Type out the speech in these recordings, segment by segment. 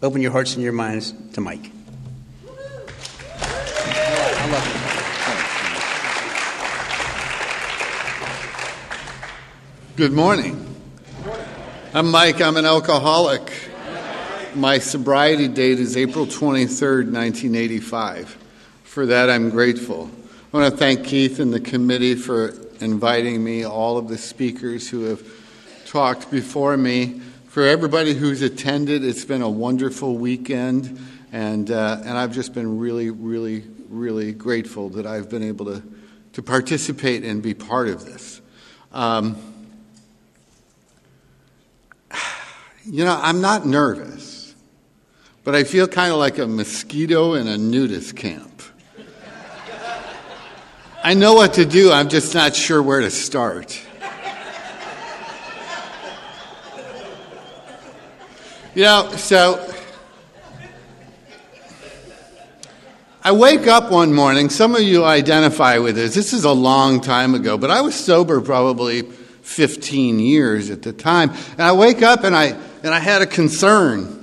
Open your hearts and your minds to Mike. I love you. Good morning. I'm Mike. I'm an alcoholic. My sobriety date is April 23rd, 1985. For that, I'm grateful. I want to thank Keith and the committee for inviting me, all of the speakers who have talked before me. For everybody who's attended, it's been a wonderful weekend, and I've just been really, really, really grateful that I've been able to participate and be part of this. I'm not nervous, but I feel kind of like a mosquito in a nudist camp. I know what to do, I'm just not sure where to start. So I wake up one morning, some of you identify with this. This is a long time ago, but I was sober probably 15 years at the time. And I wake up and I had a concern.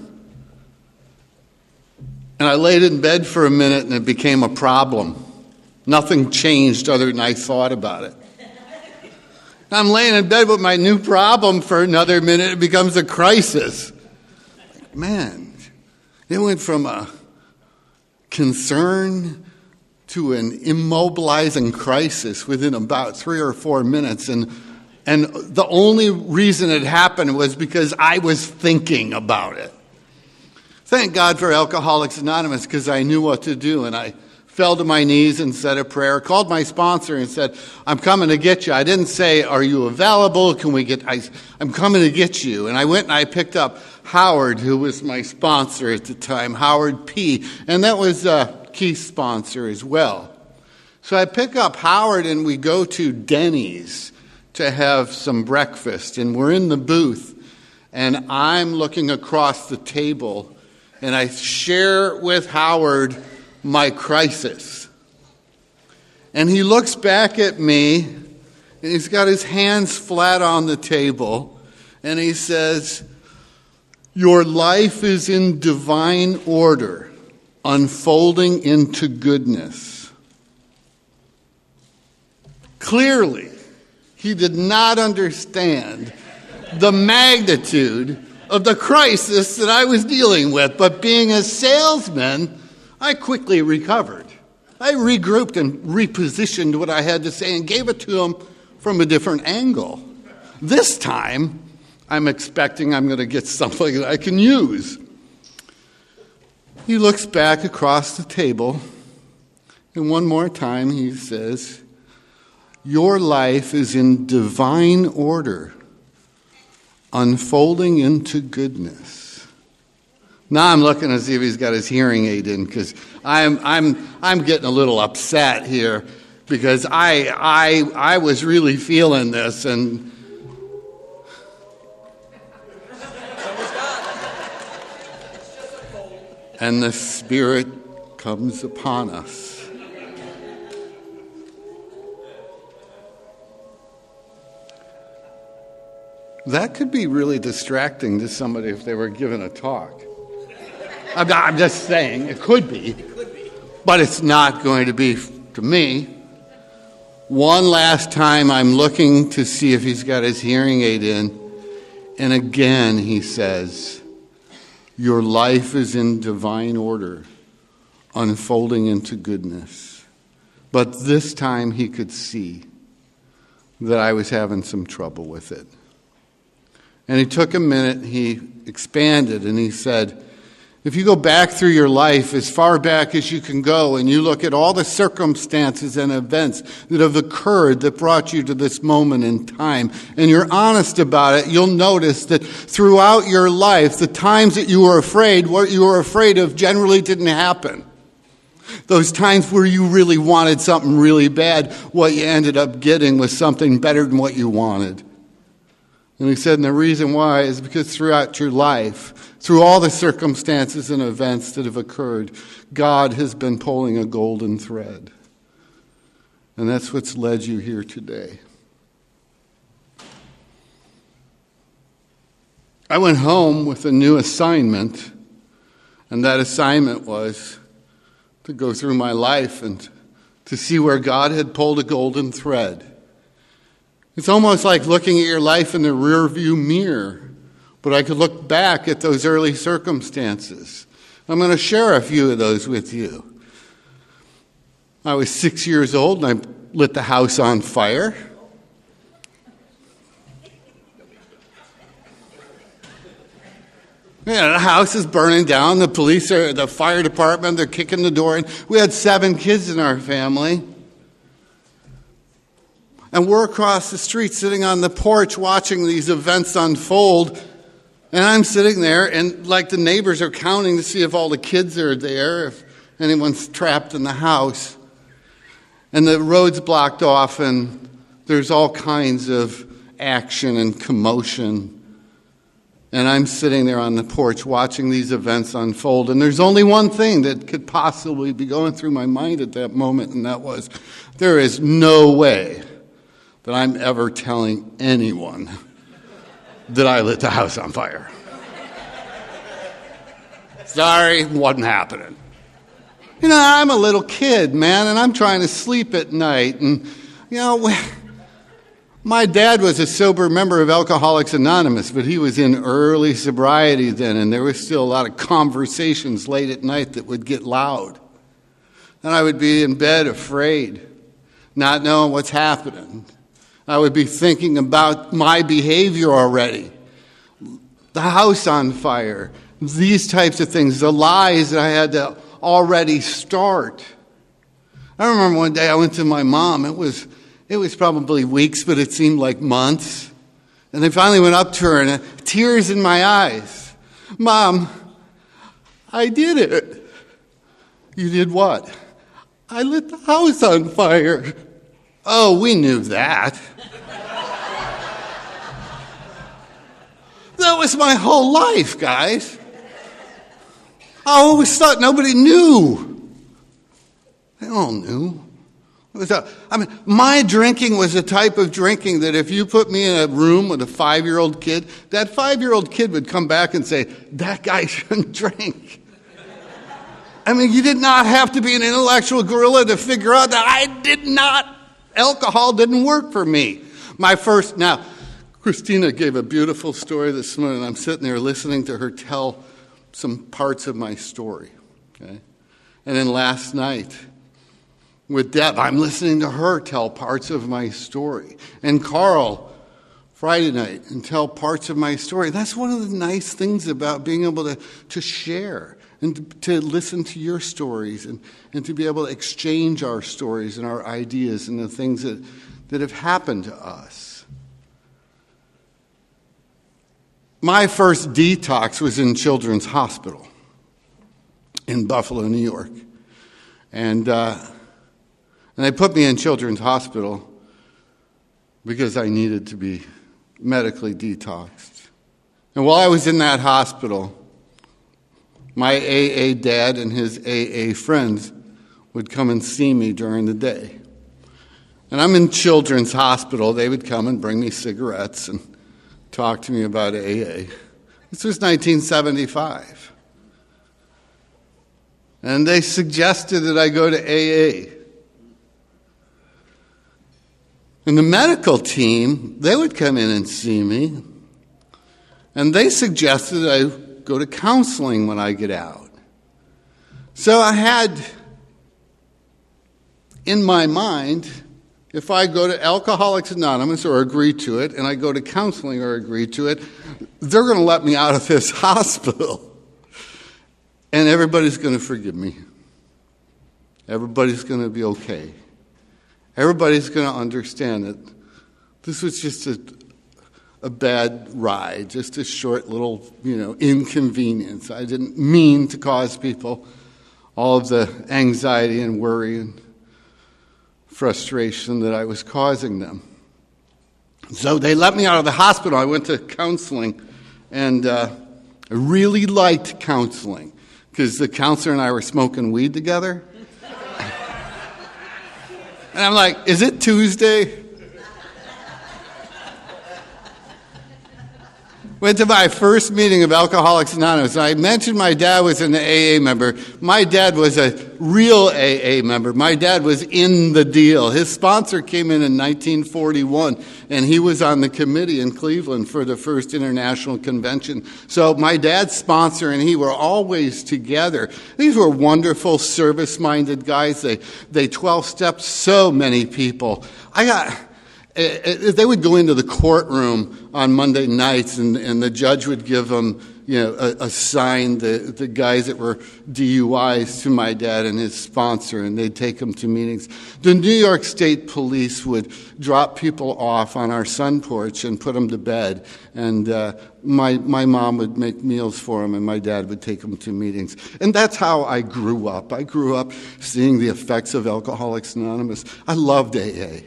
And I laid in bed for a minute and it became a problem. Nothing changed other than I thought about it. I'm laying in bed with my new problem for another minute. It becomes a crisis. Man, it went from a concern to an immobilizing crisis within about 3 or 4 minutes. And the only reason it happened was because I was thinking about it. Thank God for Alcoholics Anonymous, because I knew what to do, and I fell to my knees and said a prayer, called my sponsor and said, I'm coming to get you. I didn't say, are you available? I'm coming to get you. And I went and I picked up Howard, who was my sponsor at the time, Howard P. And that was Keith's sponsor as well. So I pick up Howard and we go to Denny's to have some breakfast. And we're in the booth and I'm looking across the table and I share with Howard my crisis. And he looks back at me and he's got his hands flat on the table and he says, your life is in divine order, unfolding into goodness. Clearly, he did not understand the magnitude of the crisis that I was dealing with, but being a salesman, I quickly recovered. I regrouped and repositioned what I had to say and gave it to him from a different angle. This time, I'm expecting I'm going to get something that I can use. He looks back across the table, and one more time he says, your life is in divine order, unfolding into goodness. Now I'm looking to see if he's got his hearing aid in, because I'm getting a little upset here, because I was really feeling this, and the Spirit comes upon us. That could be really distracting to somebody if they were given a talk. I'm just saying, it could be, but it's not going to be to me. One last time, I'm looking to see if he's got his hearing aid in, and again he says, your life is in divine order, unfolding into goodness. But this time he could see that I was having some trouble with it. And he took a minute, he expanded, and he said, if you go back through your life as far back as you can go and you look at all the circumstances and events that have occurred that brought you to this moment in time, and you're honest about it, you'll notice that throughout your life, the times that you were afraid, what you were afraid of generally didn't happen. Those times where you really wanted something really bad, what you ended up getting was something better than what you wanted. And he said, and the reason why is because throughout your life, through all the circumstances and events that have occurred, God has been pulling a golden thread. And that's what's led you here today. I went home with a new assignment And that assignment was to go through my life and to see where God had pulled a golden thread. It's almost like looking at your life in the rearview mirror, but I could look back at those early circumstances. I'm going to share a few of those with you. I was 6 years old and I lit the house on fire. Yeah, the house is burning down. The police are, the fire department, they're kicking the door in. We had 7 kids in our family. And we're across the street sitting on the porch watching these events unfold. And I'm sitting there and like the neighbors are counting to see if all the kids are there, if anyone's trapped in the house. And the road's blocked off and there's all kinds of action and commotion. And I'm sitting there on the porch watching these events unfold. And there's only one thing that could possibly be going through my mind at that moment, and that was, there is no way that I'm ever telling anyone that I lit the house on fire. Sorry, wasn't happening. You know, I'm a little kid, man, and I'm trying to sleep at night. And, you know, my dad was a sober member of Alcoholics Anonymous, but he was in early sobriety then, and there was still a lot of conversations late at night that would get loud. And I would be in bed afraid, not knowing what's happening. I would be thinking about my behavior already. The house on fire, these types of things, the lies that I had to already start. I remember one day I went to my mom. It was probably weeks, but it seemed like months. And I finally went up to her and tears in my eyes. Mom, I did it. You did what? I lit the house on fire. Oh, we knew that. That was my whole life, guys. I always thought nobody knew. They all knew. My drinking was a type of drinking that if you put me in a room with a 5-year-old kid, that 5-year-old kid would come back and say, that guy shouldn't drink. I mean, you did not have to be an intellectual gorilla to figure out that alcohol didn't work for me. Now, Christina gave a beautiful story this morning. I'm sitting there listening to her tell some parts of my story. Okay? And then last night, with Deb, I'm listening to her tell parts of my story. And Carl, Friday night, and tell parts of my story. That's one of the nice things about being able to share and to listen to your stories and to be able to exchange our stories and our ideas and the things that have happened to us. My first detox was in Children's Hospital in Buffalo, New York. And they put me in Children's Hospital because I needed to be medically detoxed. And while I was in that hospital, my AA dad and his AA friends would come and see me during the day. And I'm in Children's Hospital. They would come and bring me cigarettes and talk to me about AA. This was 1975. And they suggested that I go to AA. And the medical team, they would come in and see me. And they suggested that I go to counseling when I get out. So I had in my mind, if I go to Alcoholics Anonymous or agree to it, and I go to counseling or agree to it, they're going to let me out of this hospital. And everybody's going to forgive me. Everybody's going to be okay. Everybody's going to understand that this was just a bad ride, just a short little, inconvenience. I didn't mean to cause people all of the anxiety and worry and frustration that I was causing them. So they let me out of the hospital. I went to counseling, and I really liked counseling because the counselor and I were smoking weed together. And I'm like, is it Tuesday? Went to my first meeting of Alcoholics Anonymous. I mentioned my dad was an AA member. My dad was a real AA member. My dad was in the deal. His sponsor came in 1941, and he was on the committee in Cleveland for the first international convention. So my dad's sponsor and he were always together. These were wonderful, service-minded guys. They 12-stepped so many people. They would go into the courtroom on Monday nights, and the judge would give them, assign the guys that were DUIs to my dad and his sponsor, and they'd take them to meetings. The New York State Police would drop people off on our sun porch and put them to bed, and my mom would make meals for them, and my dad would take them to meetings. And that's how I grew up. I grew up seeing the effects of Alcoholics Anonymous. I loved AA.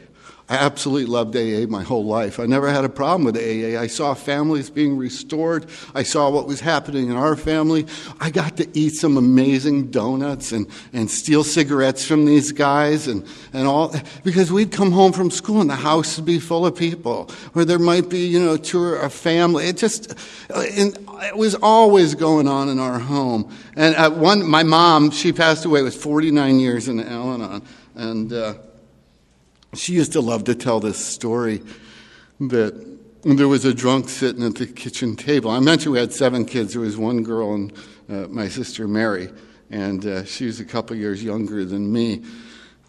I absolutely loved AA my whole life. I never had a problem with AA. I saw families being restored. I saw what was happening in our family. I got to eat some amazing donuts and steal cigarettes from these guys and all, because we'd come home from school and the house would be full of people, or there might be, two or a family. It was always going on in our home. And my mom, she passed away with 49 years in Al-Anon, and she used to love to tell this story that there was a drunk sitting at the kitchen table. I mentioned we had 7 kids. There was one girl and my sister Mary, and she was a couple years younger than me.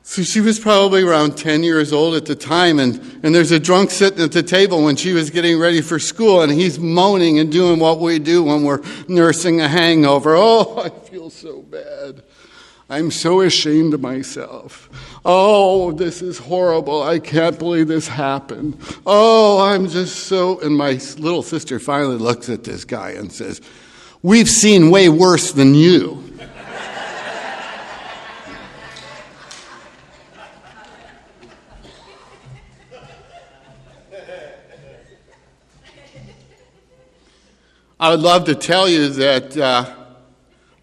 So she was probably around 10 years old at the time, and there's a drunk sitting at the table when she was getting ready for school, and he's moaning and doing what we do when we're nursing a hangover. Oh, I feel so bad. I'm so ashamed of myself. Oh, this is horrible. I can't believe this happened. Oh, I'm just so... And my little sister finally looks at this guy and says, "We've seen way worse than you." I would love to tell you that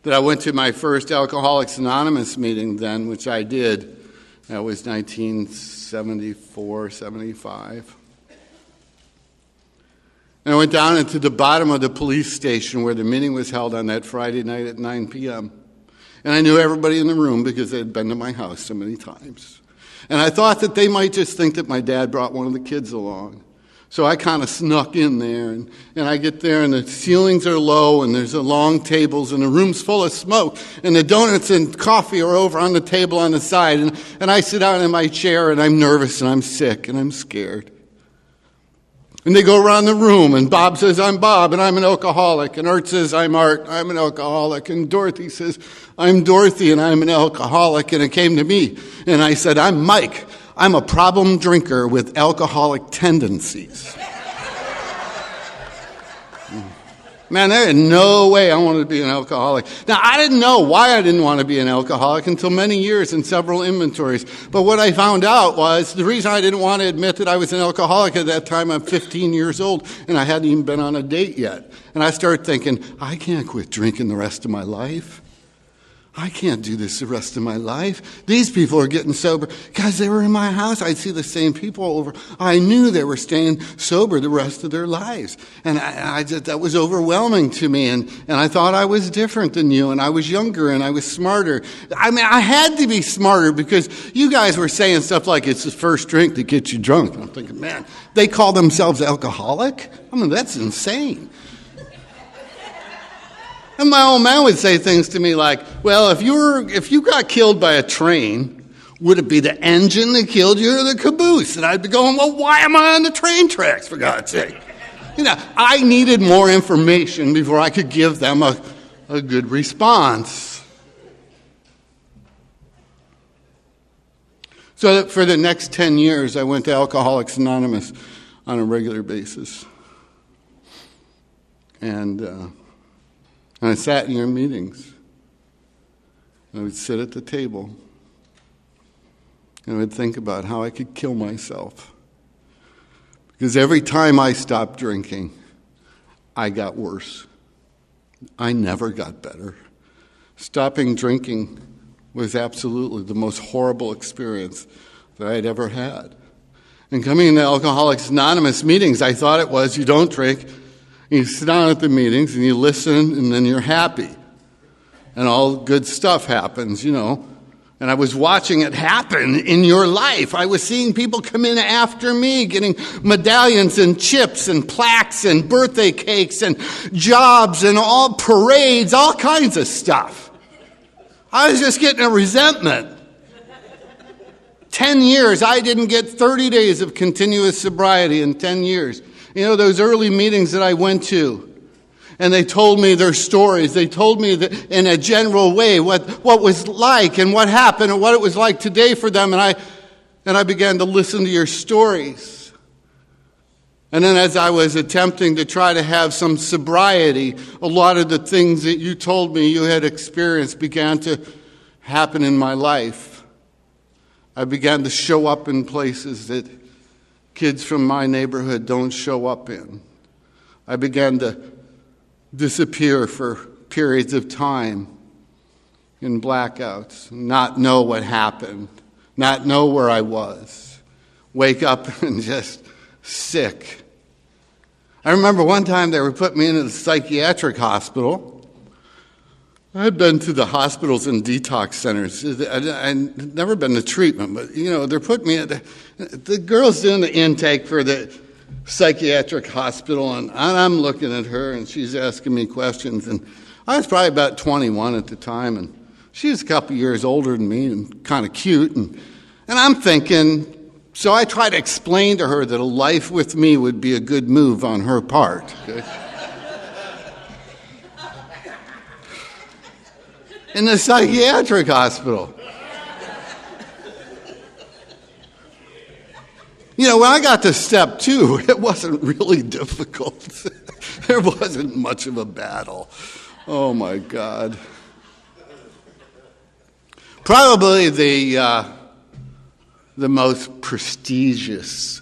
I went to my first Alcoholics Anonymous meeting then, which I did. That was 1974, 75. And I went down into the bottom of the police station where the meeting was held on that Friday night at 9 p.m. And I knew everybody in the room because they had been to my house so many times. And I thought that they might just think that my dad brought one of the kids along. So I kind of snuck in there, and I get there, and the ceilings are low, and there's long tables, and the room's full of smoke, and the donuts and coffee are over on the table on the side, and I sit down in my chair, and I'm nervous, and I'm sick, and I'm scared. And they go around the room, and Bob says, "I'm Bob, and I'm an alcoholic," and Art says, "I'm Art, I'm an alcoholic," and Dorothy says, "I'm Dorothy, and I'm an alcoholic," and it came to me, and I said, "I'm Mike. I'm a problem drinker with alcoholic tendencies." Man, there is no way I wanted to be an alcoholic. Now, I didn't know why I didn't want to be an alcoholic until many years in several inventories. But what I found out was the reason I didn't want to admit that I was an alcoholic at that time, I'm 15 years old, and I hadn't even been on a date yet. And I started thinking, I can't quit drinking the rest of my life. I can't do this the rest of my life. These people are getting sober. Guys, they were in my house. I'd see the same people over. I knew they were staying sober the rest of their lives. And I just, that was overwhelming to me. And I thought I was different than you. And I was younger and I was smarter. I mean, I had to be smarter because you guys were saying stuff like it's the first drink that gets you drunk. And I'm thinking, man, they call themselves alcoholic? I mean, that's insane. And my old man would say things to me like, well, if you got killed by a train, would it be the engine that killed you or the caboose? And I'd be going, well, why am I on the train tracks, for God's sake? I needed more information before I could give them a good response. So for the next 10 years, I went to Alcoholics Anonymous on a regular basis. And I sat in your meetings. I would sit at the table. And I would think about how I could kill myself. Because every time I stopped drinking, I got worse. I never got better. Stopping drinking was absolutely the most horrible experience that I'd ever had. And coming into Alcoholics Anonymous meetings, I thought it was, you don't drink, You sit down at the meetings and you listen, and then you're happy. And all good stuff happens, And I was watching it happen in your life. I was seeing people come in after me, getting medallions and chips and plaques and birthday cakes and jobs and all parades, all kinds of stuff. I was just getting a resentment. 10 years, I didn't get 30 days of continuous sobriety in 10 years. Those early meetings that I went to, and they told me their stories. They told me that in a general way what was like and what happened and what it was like today for them. And I began to listen to your stories. And then as I was attempting to try to have some sobriety, a lot of the things that you told me you had experienced began to happen in my life. I began to show up in places that kids from my neighborhood don't show up in. I began to disappear for periods of time in blackouts, not know what happened, not know where I was, wake up and just sick. I remember one time they were putting me into the psychiatric hospital. I'd been to the hospitals and detox centers. I'd never been to treatment, but, they're putting me at the girl's doing the intake for the psychiatric hospital, and I'm looking at her, and she's asking me questions, and I was probably about 21 at the time, and she was a couple years older than me and kind of cute, and I'm thinking, so I try to explain to her that a life with me would be a good move on her part. Okay? In the psychiatric hospital. When I got to step 2, it wasn't really difficult. There wasn't much of a battle. Oh, my God. Probably the most prestigious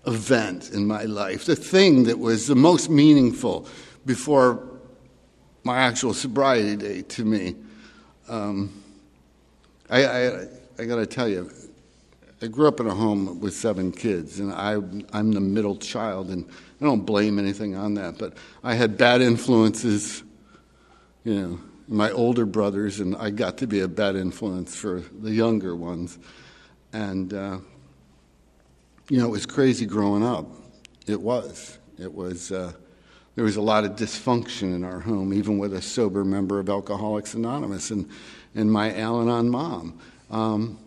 event in my life, the thing that was the most meaningful before my actual sobriety day to me. I got to tell you, I grew up in a home with 7 kids, and I'm the middle child, and I don't blame anything on that, but I had bad influences, my older brothers, and I got to be a bad influence for the younger ones. And, it was crazy growing up. It was. There was a lot of dysfunction in our home, even with a sober member of Alcoholics Anonymous and my Al-Anon mom.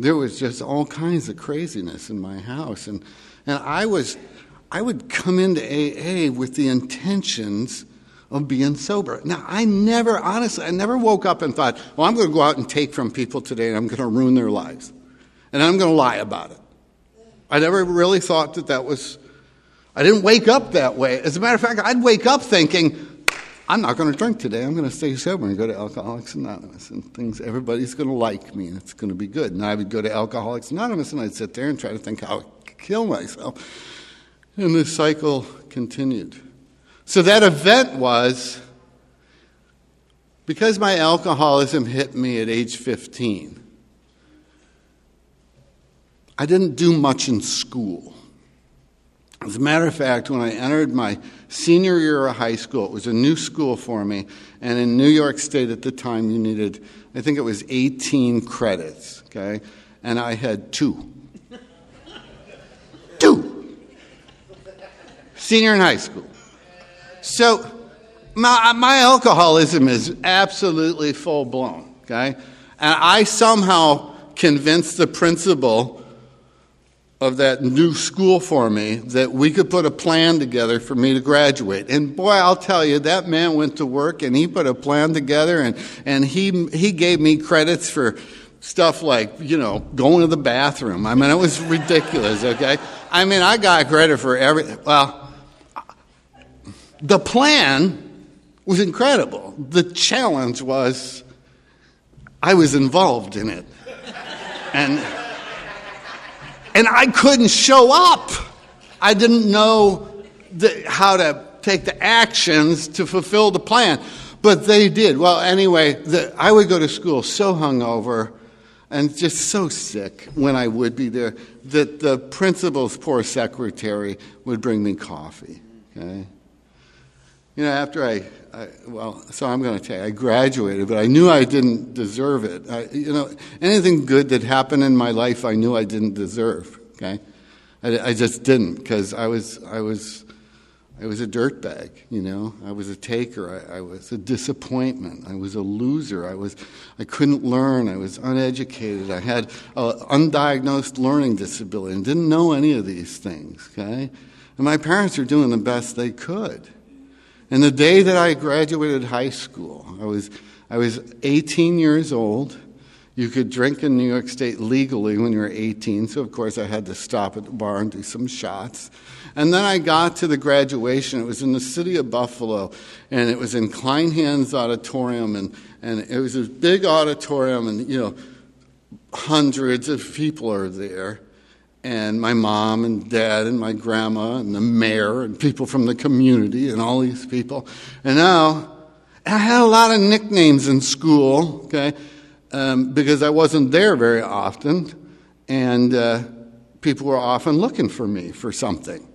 There was just all kinds of craziness in my house. And I would come into AA with the intentions of being sober. Now, I never woke up and thought, well, I'm going to go out and take from people today and I'm going to ruin their lives. And I'm going to lie about it. I never really thought that was, I didn't wake up that way. As a matter of fact, I'd wake up thinking, I'm not going to drink today. I'm going to stay sober and go to Alcoholics Anonymous. And everybody's going to like me, and it's going to be good. And I would go to Alcoholics Anonymous, and I'd sit there and try to think how I could kill myself. And this cycle continued. So that event was, because my alcoholism hit me at age 15, I didn't do much in school. As a matter of fact, when I entered my senior year of high school, it was a new school for me, and in New York State at the time you needed, I think it was 18 credits, okay? And I had 2. 2! Senior in high school. So my alcoholism is absolutely full-blown, okay? And I somehow convinced the principal of that new school for me that we could put a plan together for me to graduate. And boy, I'll tell you, that man went to work and he put a plan together and he gave me credits for stuff like, going to the bathroom. I mean, it was ridiculous, okay? I mean, I got credit for everything. Well, the plan was incredible. The challenge was I was involved in it. And I couldn't show up. I didn't know how to take the actions to fulfill the plan. But they did. Well, anyway, I would go to school so hungover and just so sick when I would be there that the principal's poor secretary would bring me coffee. Okay? After so I'm going to tell you, I graduated, but I knew I didn't deserve it. Anything good that happened in my life, I knew I didn't deserve. Okay, I just didn't, because I was a dirtbag. I was a taker. I was a disappointment. I was a loser. I couldn't learn. I was uneducated. I had an undiagnosed learning disability and didn't know any of these things. Okay, and my parents were doing the best they could. And the day that I graduated high school, I was 18 years old. You could drink in New York State legally when you were 18, so of course I had to stop at the bar and do some shots. And then I got to the graduation. It was in the city of Buffalo, and it was in Kleinhand's Auditorium, and it was a big auditorium, and hundreds of people are there. And my mom and dad and my grandma and the mayor and people from the community and all these people. And now, I had a lot of nicknames in school, okay, because I wasn't there very often, and people were often looking for me for something.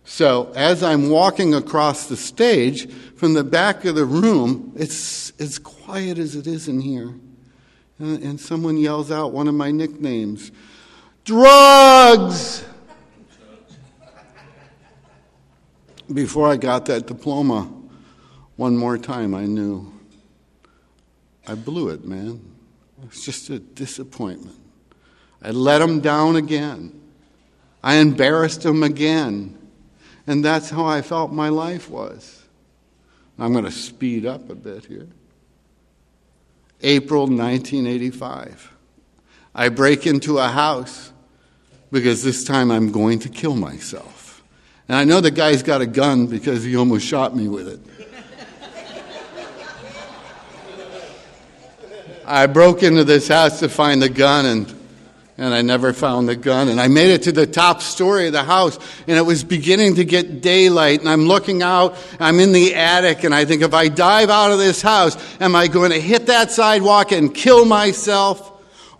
So as I'm walking across the stage, from the back of the room, it's as quiet as it is in here. And someone yells out one of my nicknames. Drugs! Before I got that diploma, one more time I knew I blew it, man. It was just a disappointment. I let them down again. I embarrassed them again. And that's how I felt my life was. I'm going to speed up a bit here. April 1985. I break into a house because this time I'm going to kill myself. And I know the guy's got a gun because he almost shot me with it. I broke into this house to find the gun, and I never found the gun. And I made it to the top story of the house, and it was beginning to get daylight. And I'm looking out, I'm in the attic, and I think, if I dive out of this house, am I going to hit that sidewalk and kill myself?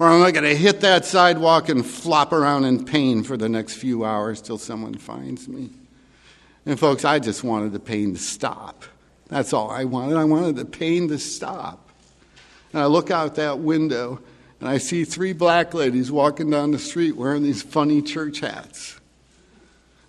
Or am I going to hit that sidewalk and flop around in pain for the next few hours till someone finds me? And folks, I just wanted the pain to stop. That's all I wanted. I wanted the pain to stop. And I look out that window, and I see 3 black ladies walking down the street wearing these funny church hats.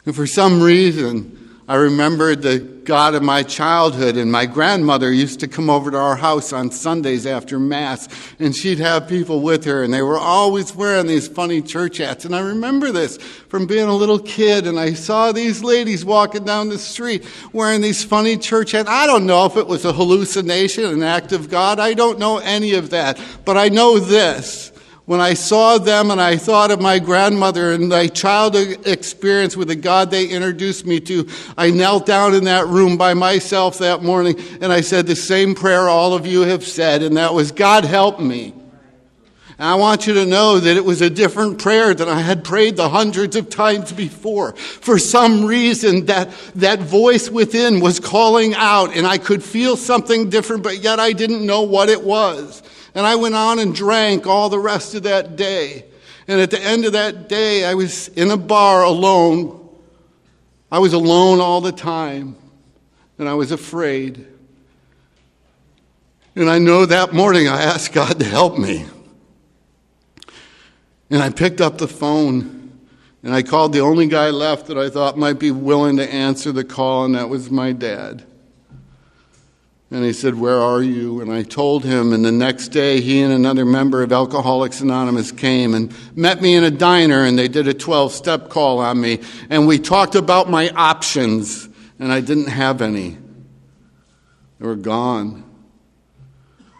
And for some reason, I remembered the God of my childhood, and my grandmother used to come over to our house on Sundays after Mass, and she'd have people with her, and they were always wearing these funny church hats. And I remember this from being a little kid, and I saw these ladies walking down the street wearing these funny church hats. I don't know if it was a hallucination, an act of God. I don't know any of that, but I know this. When I saw them and I thought of my grandmother and my childhood experience with the God they introduced me to, I knelt down in that room by myself that morning and I said the same prayer all of you have said, and that was, God help me. And I want you to know that it was a different prayer than I had prayed the hundreds of times before. For some reason, that voice within was calling out, and I could feel something different, but yet I didn't know what it was. And I went on and drank all the rest of that day. And at the end of that day, I was in a bar alone. I was alone all the time. And I was afraid. And I know that morning I asked God to help me. And I picked up the phone. And I called the only guy left that I thought might be willing to answer the call, and that was my dad. And he said, where are you? And I told him, and the next day he and another member of Alcoholics Anonymous came and met me in a diner, and they did a 12-step call on me. And we talked about my options, and I didn't have any. They were gone.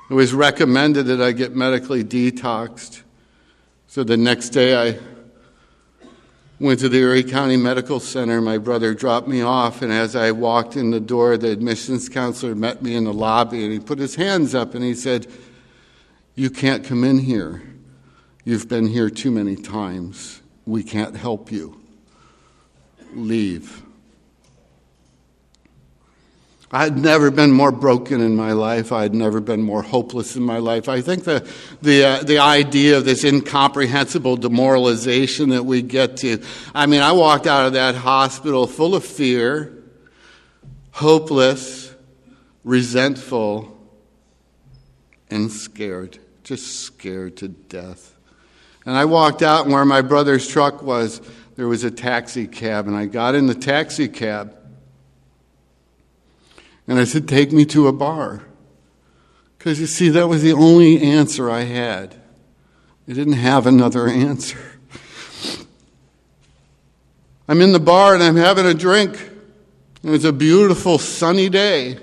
It was recommended that I get medically detoxed. So the next day I went to the Erie County Medical Center. My brother dropped me off, and as I walked in the door, the admissions counselor met me in the lobby, and he put his hands up and he said, you can't come in here. You've been here too many times. We can't help you. Leave. I had never been more broken in my life. I had never been more hopeless in my life. I think the idea of this incomprehensible demoralization that we get to, I walked out of that hospital full of fear, hopeless, resentful, and scared, just scared to death. And I walked out, and where my brother's truck was, there was a taxi cab, and I got in the taxi cab, and I said, "Take me to a bar." Because you see, that was the only answer I had. I didn't have another answer. I'm in the bar and I'm having a drink. It was a beautiful sunny day,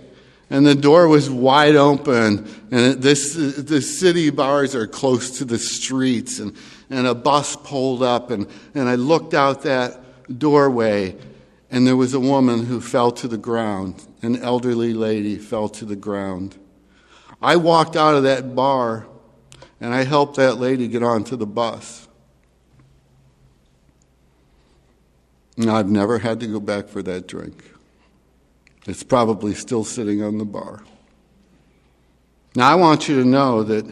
and the door was wide open. And the city bars are close to the streets, and a bus pulled up, and I looked out that doorway, and there was a woman who fell to the ground. An elderly lady fell to the ground. I walked out of that bar, and I helped that lady get onto the bus. Now, I've never had to go back for that drink. It's probably still sitting on the bar. Now, I want you to know that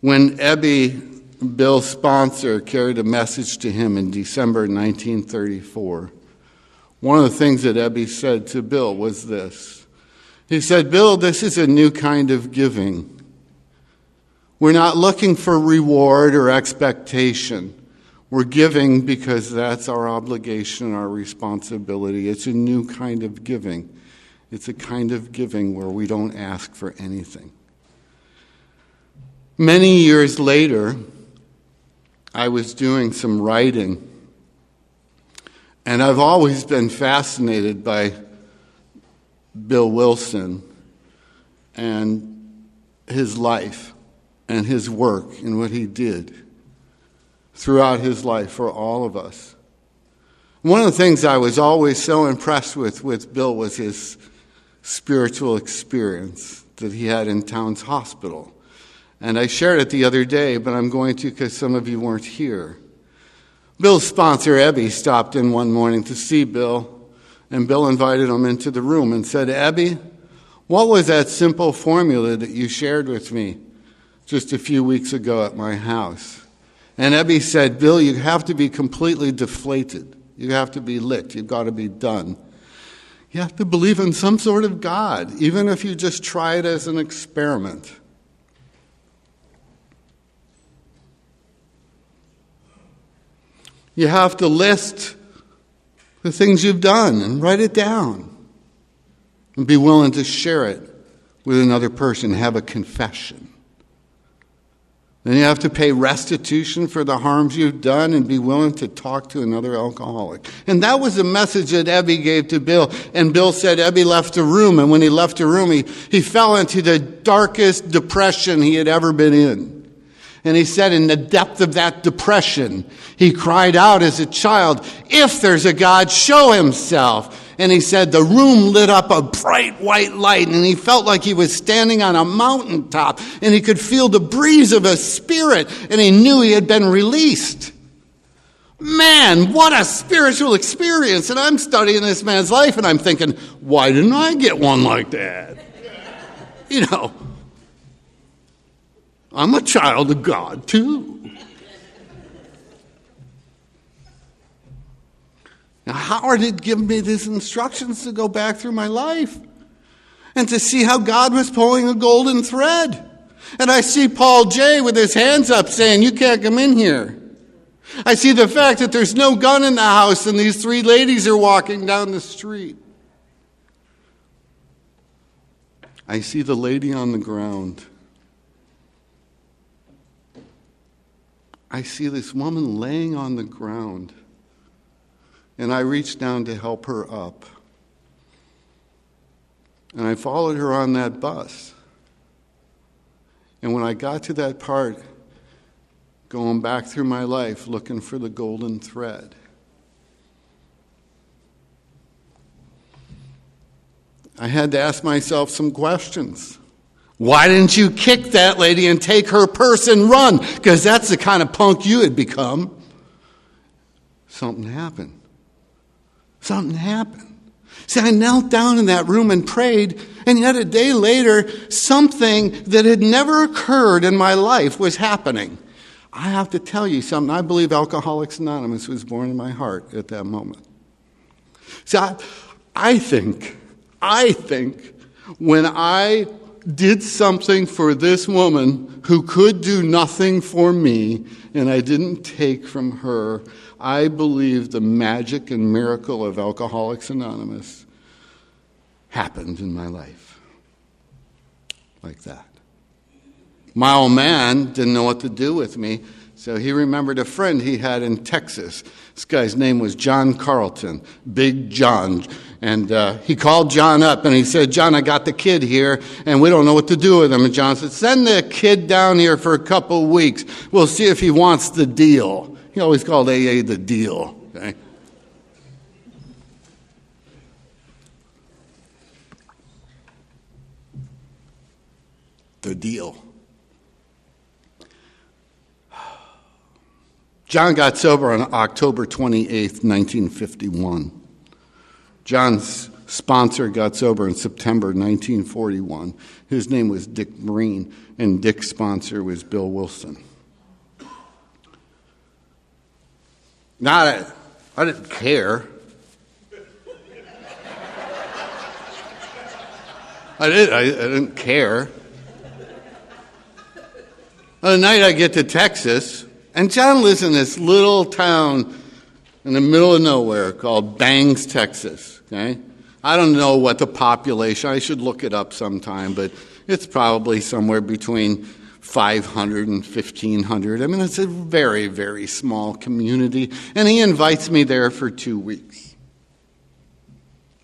when Ebby, Bill's sponsor, carried a message to him in December 1934, one of the things that Ebby said to Bill was this. He said, "Bill, this is a new kind of giving. We're not looking for reward or expectation. We're giving because that's our obligation, our responsibility. It's a new kind of giving. It's a kind of giving where we don't ask for anything." Many years later, I was doing some writing, and I've always been fascinated by Bill Wilson and his life and his work and what he did throughout his life for all of us. One of the things I was always so impressed with Bill was his spiritual experience that he had in Towns Hospital. And I shared it the other day, but I'm going to because some of you weren't here. Bill's sponsor, Ebby, stopped in one morning to see Bill, and Bill invited him into the room and said, "Ebby, what was that simple formula that you shared with me just a few weeks ago at my house?" And Ebby said, "Bill, you have to be completely deflated. You have to be licked. You've got to be done. You have to believe in some sort of God, even if you just try it as an experiment." You have to list the things you've done and write it down and be willing to share it with another person, have a confession. Then you have to pay restitution for the harms you've done and be willing to talk to another alcoholic. And that was the message that Ebby gave to Bill. And Bill said Ebby left the room, and when he left the room, he fell into the darkest depression he had ever been in. And he said in the depth of that depression, he cried out as a child, "If there's a God, show himself." And he said the room lit up a bright white light, and he felt like he was standing on a mountaintop, and he could feel the breeze of a spirit, and he knew he had been released. Man, what a spiritual experience. And I'm studying this man's life, and I'm thinking, why didn't I get one like that? You know, I'm a child of God, too. Now, Howard had given me these instructions to go back through my life and to see how God was pulling a golden thread. And I see Paul J. with his hands up saying, "You can't come in here." I see the fact that there's no gun in the house and these three ladies are walking down the street. I see the lady on the ground. I see this woman laying on the ground, and I reached down to help her up. And I followed her on that bus. And when I got to that part, going back through my life looking for the golden thread, I had to ask myself some questions. Why didn't you kick that lady and take her purse and run? Because that's the kind of punk you had become. Something happened. Something happened. See, I knelt down in that room and prayed, and yet a day later, something that had never occurred in my life was happening. I have to tell you something. I believe Alcoholics Anonymous was born in my heart at that moment. See, I think I think when I did something for this woman who could do nothing for me, and I didn't take from her, I believe the magic and miracle of Alcoholics Anonymous happened in my life. Like that. My old man didn't know what to do with me, so he remembered a friend he had in Texas. This guy's name was John Carlton, Big John. And he called John up and he said, John, I got the kid here and we don't know what to do with him. And John said, send the kid down here for a couple weeks. We'll see if he wants the deal. He always called AA the deal. Okay? The deal. John got sober on October 28th, 1951. John's sponsor got sober in September 1941. His name was Dick Marine, and Dick's sponsor was Bill Wilson. I didn't care. I didn't care. The night I get to Texas, and John lives in this little town in the middle of nowhere called Bangs, Texas. Okay? I don't know what the population, I should look it up sometime, but it's probably somewhere between 500 and 1,500. I mean, it's a very, very small community. And he invites me there for 2 weeks.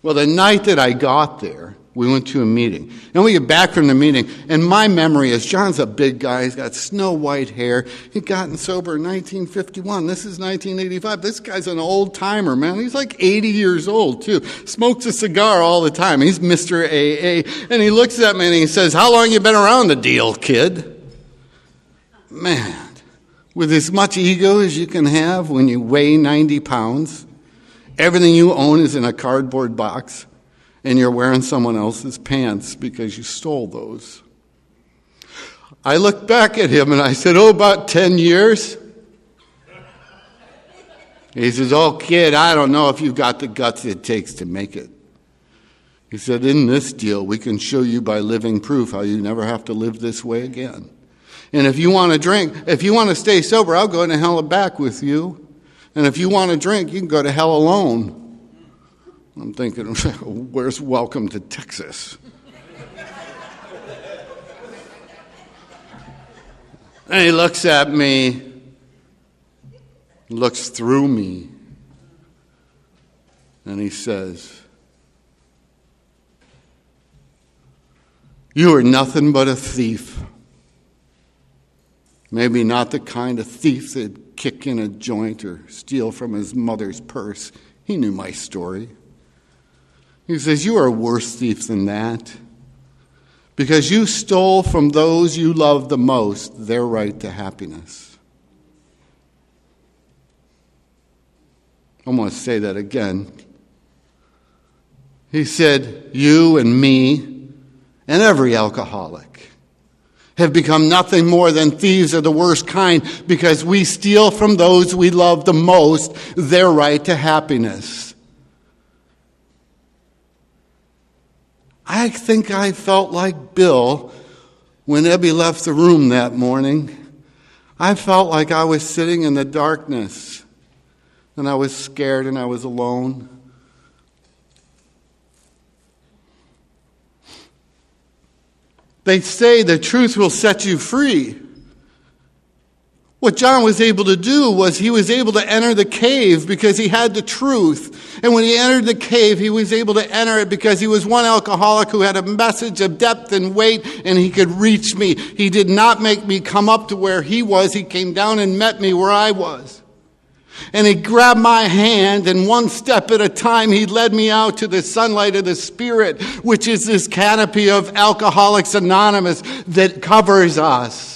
Well, the night that I got there, we went to a meeting. And we get back from the meeting, and my memory is John's a big guy. He's got snow white hair. He'd gotten sober in 1951. This is 1985. This guy's an old timer, man. He's like 80 years old, too. Smokes a cigar all the time. He's Mr. AA. And he looks at me and he says, how long you been around the deal, kid? Man, with as much ego as you can have when you weigh 90 pounds, everything you own is in a cardboard box, and you're wearing someone else's pants because you stole those. I looked back at him and I said, about 10 years. He says, kid, I don't know if you've got the guts it takes to make it. He said, in this deal, we can show you by living proof how you never have to live this way again. And if you want to drink, if you want to stay sober, I'll go to hell and back with you. And if you want to drink, you can go to hell alone. I'm thinking, where's welcome to Texas? And he looks at me, looks through me, and he says, you are nothing but a thief. Maybe not the kind of thief that'd kick in a joint or steal from his mother's purse. He knew my story. He says, you are a worse thief than that, because you stole from those you love the most their right to happiness. I'm going to say that again. He said, you and me and every alcoholic have become nothing more than thieves of the worst kind because we steal from those we love the most their right to happiness. I think I felt like Bill when Ebby left the room that morning. I felt like I was sitting in the darkness and I was scared and I was alone. They say the truth will set you free. What John was able to do was he was able to enter the cave because he had the truth. And when he entered the cave, he was able to enter it because he was one alcoholic who had a message of depth and weight, and he could reach me. He did not make me come up to where he was. He came down and met me where I was. And he grabbed my hand, and one step at a time, he led me out to the sunlight of the Spirit, which is this canopy of Alcoholics Anonymous that covers us.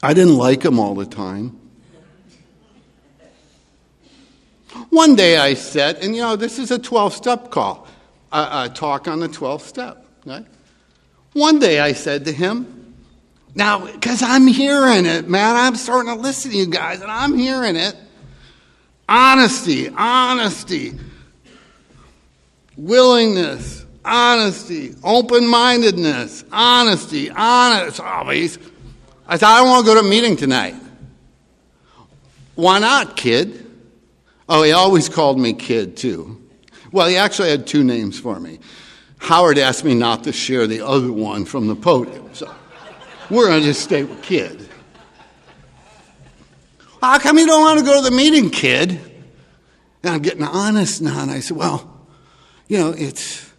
I didn't like him all the time. One day I said, and this is a 12-step call, a talk on the 12th step. Right? One day I said to him, now, because I'm hearing it, man, I'm starting to listen to you guys, and I'm hearing it. Honesty, honesty. Willingness, honesty. Open-mindedness, honesty, honest. Always. I said, I don't want to go to a meeting tonight. Why not, kid? Oh, he always called me kid, too. Well, he actually had two names for me. Howard asked me not to share the other one from the podium, so we're going to just stay with kid. How come you don't want to go to the meeting, kid? And I'm getting honest now, and I said, well, you know, it's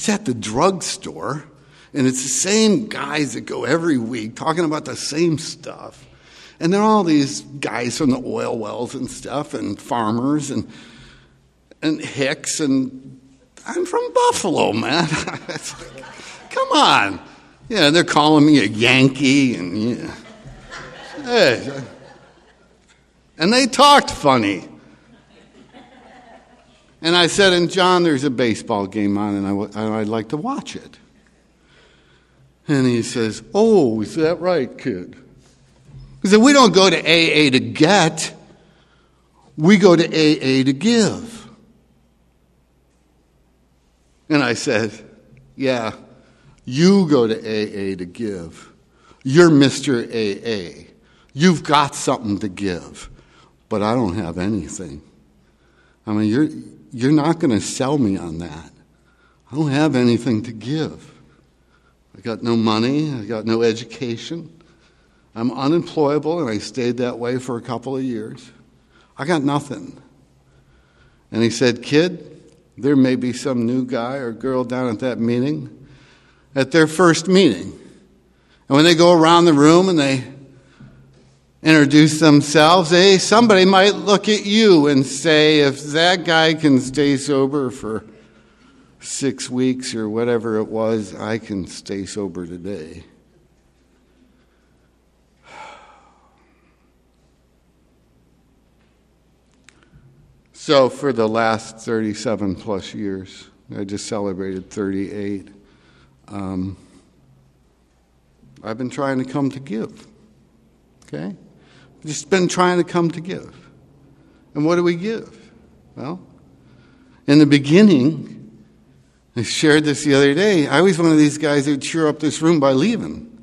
at the drugstore, and it's the same guys that go every week talking about the same stuff. And they're all these guys from the oil wells and stuff, and farmers, and hicks, and I'm from Buffalo, man. Come on. Yeah, they're calling me a Yankee, and yeah. Hey. And they talked funny. And I said, and John, there's a baseball game on, and I'd like to watch it. And he says, oh, is that right, kid? He said, we don't go to AA to get. We go to AA to give. And I said, yeah, you go to AA to give. You're Mr. AA. You've got something to give. But I don't have anything. I mean, you're not going to sell me on that. I don't have anything to give. I got no money. I got no education. I'm unemployable, and I stayed that way for a couple of years. I got nothing. And he said, kid, there may be some new guy or girl down at that meeting, at their first meeting. And when they go around the room and they introduce themselves, somebody might look at you and say, if that guy can stay sober for 6 weeks or whatever it was, I can stay sober today. So for the last 37 plus years, I just celebrated 38, I've been trying to come to give. Okay? Just been trying to come to give. And what do we give? Well, in the beginning, I shared this the other day, I was one of these guys that would cheer up this room by leaving.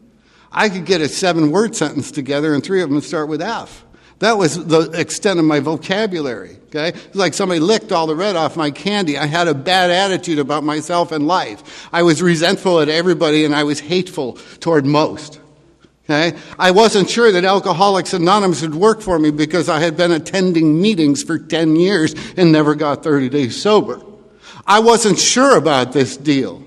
I could get a 7-word sentence together and 3 of them would start with F. That was the extent of my vocabulary, okay? It was like somebody licked all the red off my candy. I had a bad attitude about myself and life. I was resentful at everybody, and I was hateful toward most, okay? I wasn't sure that Alcoholics Anonymous would work for me because I had been attending meetings for 10 years and never got 30 days sober. I wasn't sure about this deal.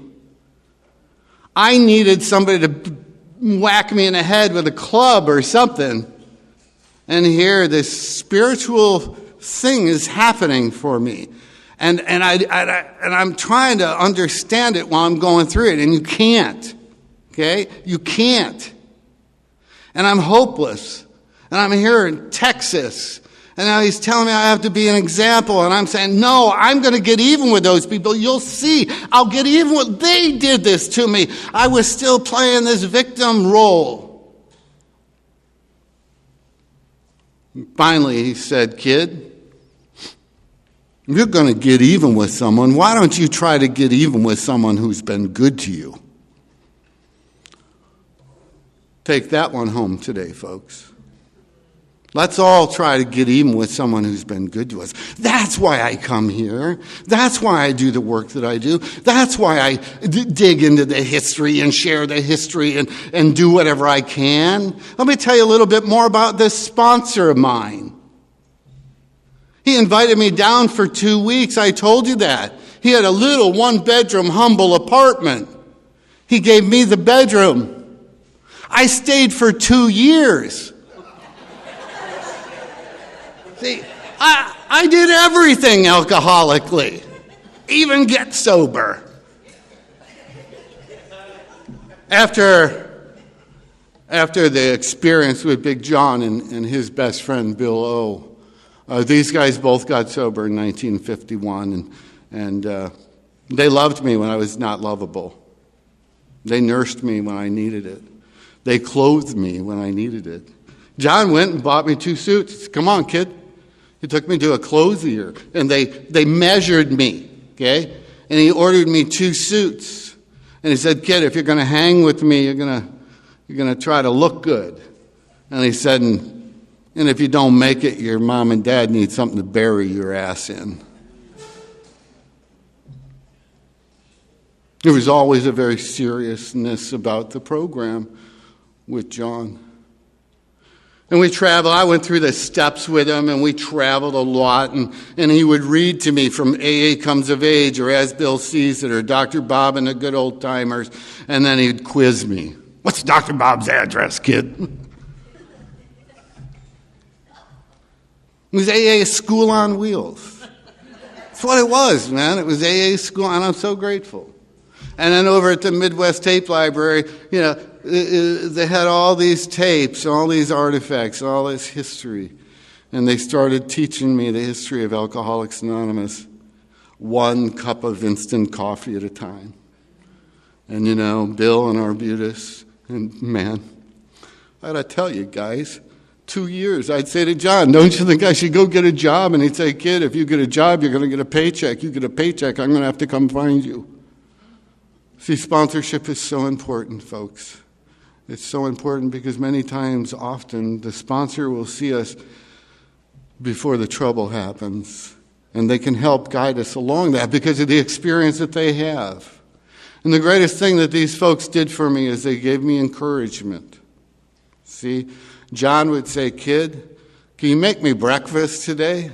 I needed somebody to whack me in the head with a club or something. And here, this spiritual thing is happening for me. And I'm trying to understand it while I'm going through it. And you can't. Okay? You can't. And I'm hopeless. And I'm here in Texas. And now he's telling me I have to be an example. And I'm saying, no, I'm going to get even with those people. You'll see. I'll get even with. They did this to me. I was still playing this victim role. Finally, he said, kid, if you're going to get even with someone, why don't you try to get even with someone who's been good to you? Take that one home today, folks. Let's all try to get even with someone who's been good to us. That's why I come here. That's why I do the work that I do. That's why I dig into the history and share the history and do whatever I can. Let me tell you a little bit more about this sponsor of mine. He invited me down for 2 weeks. I told you that. He had a little 1-bedroom humble apartment. He gave me the bedroom. I stayed for 2 years. See, I did everything alcoholically, even get sober. After the experience with Big John and his best friend Bill O, these guys both got sober in 1951, and they loved me when I was not lovable. They nursed me when I needed it. They clothed me when I needed it. John went and bought me 2 suits. Come on, kid. He took me to a clothier, and they measured me, okay? And he ordered me 2 suits. And he said, kid, if you're going to hang with me, you're going to try to look good. And he said, and if you don't make it, your mom and dad need something to bury your ass in. There was always a very seriousness about the program with John. And we traveled. I went through the steps with him, and we traveled a lot. And he would read to me from AA Comes of Age, or As Bill Sees It, or Dr. Bob and the Good Old Timers. And then he'd quiz me. What's Dr. Bob's address, kid? It was AA School on Wheels. That's what it was, man. It was AA School, and I'm so grateful. And then over at the Midwest Tape Library, they had all these tapes, all these artifacts, all this history. And they started teaching me the history of Alcoholics Anonymous, 1 cup of instant coffee at a time. And, Bill and Arbutus, and man, I gotta tell you guys, 2 years, I'd say to John, don't you think I should go get a job? And he'd say, kid, if you get a job, you're going to get a paycheck. You get a paycheck, I'm going to have to come find you. See, sponsorship is so important, folks. It's so important because many times, often, the sponsor will see us before the trouble happens. And they can help guide us along that because of the experience that they have. And the greatest thing that these folks did for me is they gave me encouragement. See, John would say, kid, can you make me breakfast today?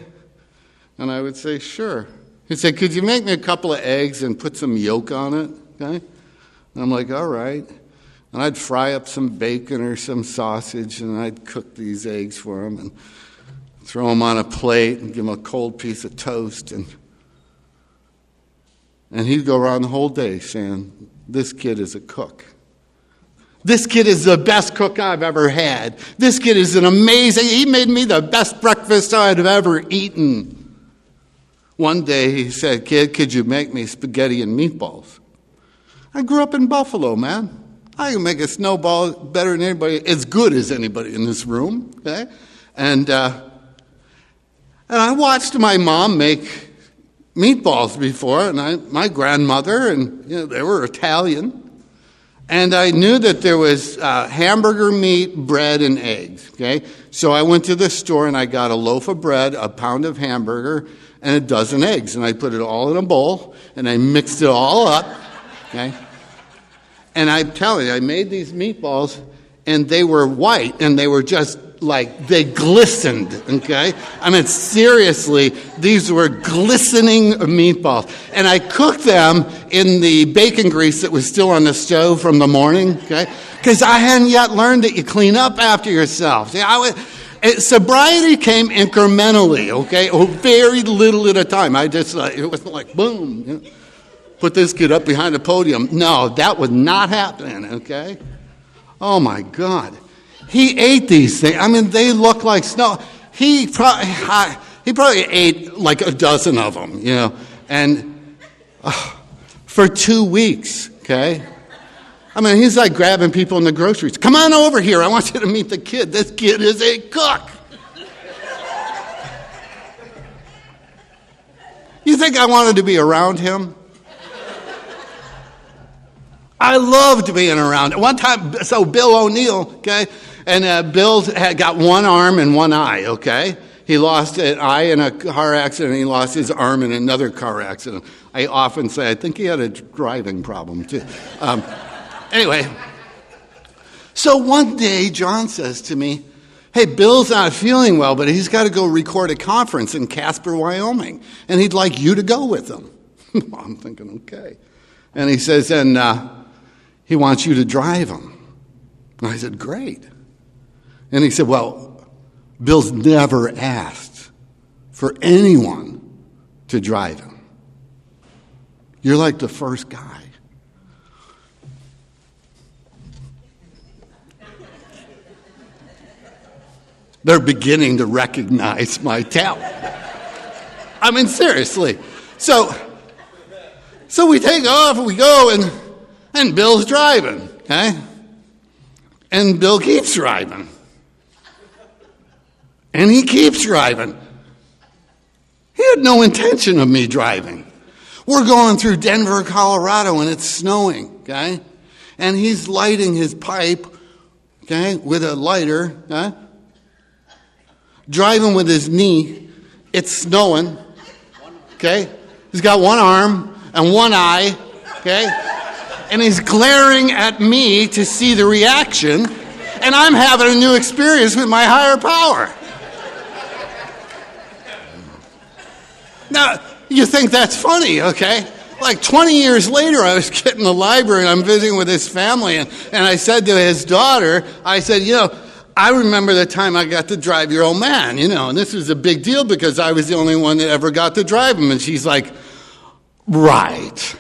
And I would say, sure. He'd say, could you make me a couple of eggs and put some yolk on it? Okay? And I'm like, all right. And I'd fry up some bacon or some sausage, and I'd cook these eggs for him and throw them on a plate and give him a cold piece of toast. And he'd go around the whole day saying, this kid is a cook. This kid is the best cook I've ever had. This kid is he made me the best breakfast I'd ever eaten. One day he said, kid, could you make me spaghetti and meatballs? I grew up in Buffalo, man. I can make a snowball better than anybody, as good as anybody in this room. Okay? And I watched my mom make meatballs before, and my grandmother, and they were Italian. And I knew that there was hamburger meat, bread, and eggs. Okay? So I went to the store and I got a loaf of bread, a pound of hamburger, and a dozen eggs. And I put it all in a bowl, and I mixed it all up. Okay? And I'm telling you, I made these meatballs, and they were white, and they were just they glistened, okay? I mean, seriously, these were glistening meatballs. And I cooked them in the bacon grease that was still on the stove from the morning, okay? Because I hadn't yet learned that you clean up after yourself. See, sobriety came incrementally, okay? Very little at a time. It wasn't like, boom, put this kid up behind the podium. No, that was not happening, okay? Oh, my God. He ate these things. I mean, they look like snow. He probably ate like a dozen of them, and for 2 weeks, okay? I mean, he's like grabbing people in the groceries. Come on over here. I want you to meet the kid. This kid is a cook. You think I wanted to be around him? I loved being around. One time, so Bill O'Neill, okay, and Bill had got one arm and one eye, okay? He lost an eye in a car accident, and he lost his arm in another car accident. I often say, I think he had a driving problem, too. Anyway, so one day, John says to me, hey, Bill's not feeling well, but he's got to go record a conference in Casper, Wyoming, and he'd like you to go with him. I'm thinking, okay. And he says, and he wants you to drive him. And I said, great. And he said, well, Bill's never asked for anyone to drive him. You're like the first guy. They're beginning to recognize my talent. I mean, seriously. So we take off, we go, and Bill's driving, okay? And Bill keeps driving. And he keeps driving. He had no intention of me driving. We're going through Denver, Colorado, and it's snowing, okay? And he's lighting his pipe, okay, with a lighter, okay? Driving with his knee. It's snowing, okay? He's got one arm and one eye, okay? And he's glaring at me to see the reaction, and I'm having a new experience with my higher power. Now, you think that's funny, okay? Like 20 years later, I was getting in the library, and I'm visiting with his family, and I said to his daughter, I said, I remember the time I got to drive your old man, and this was a big deal because I was the only one that ever got to drive him. And she's like, right.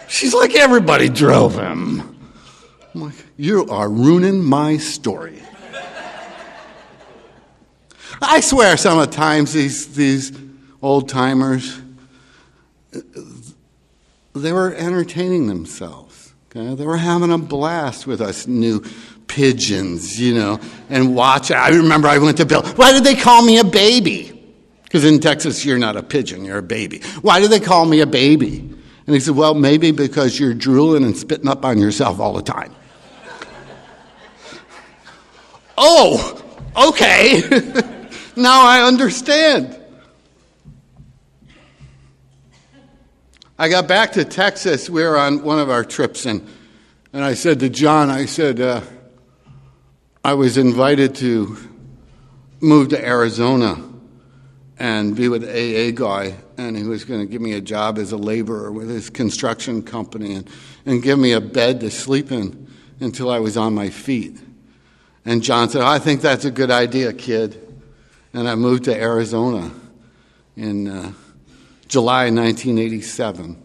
She's like, everybody drove him. I'm like, you are ruining my story. I swear some of the times these old-timers, they were entertaining themselves. Okay? They were having a blast with us new pigeons, and watch. I remember I went to Bill. Why did they call me a baby? Because in Texas, you're not a pigeon, you're a baby. Why did they call me a baby? And he said, well, maybe because you're drooling and spitting up on yourself all the time. Oh, okay. Now I understand. I got back to Texas. We were on one of our trips, and I said to John, I was invited to move to Arizona and be with an AA guy, and he was going to give me a job as a laborer with his construction company and give me a bed to sleep in until I was on my feet. And John said, I think that's a good idea, kid. And I moved to Arizona in July 1987.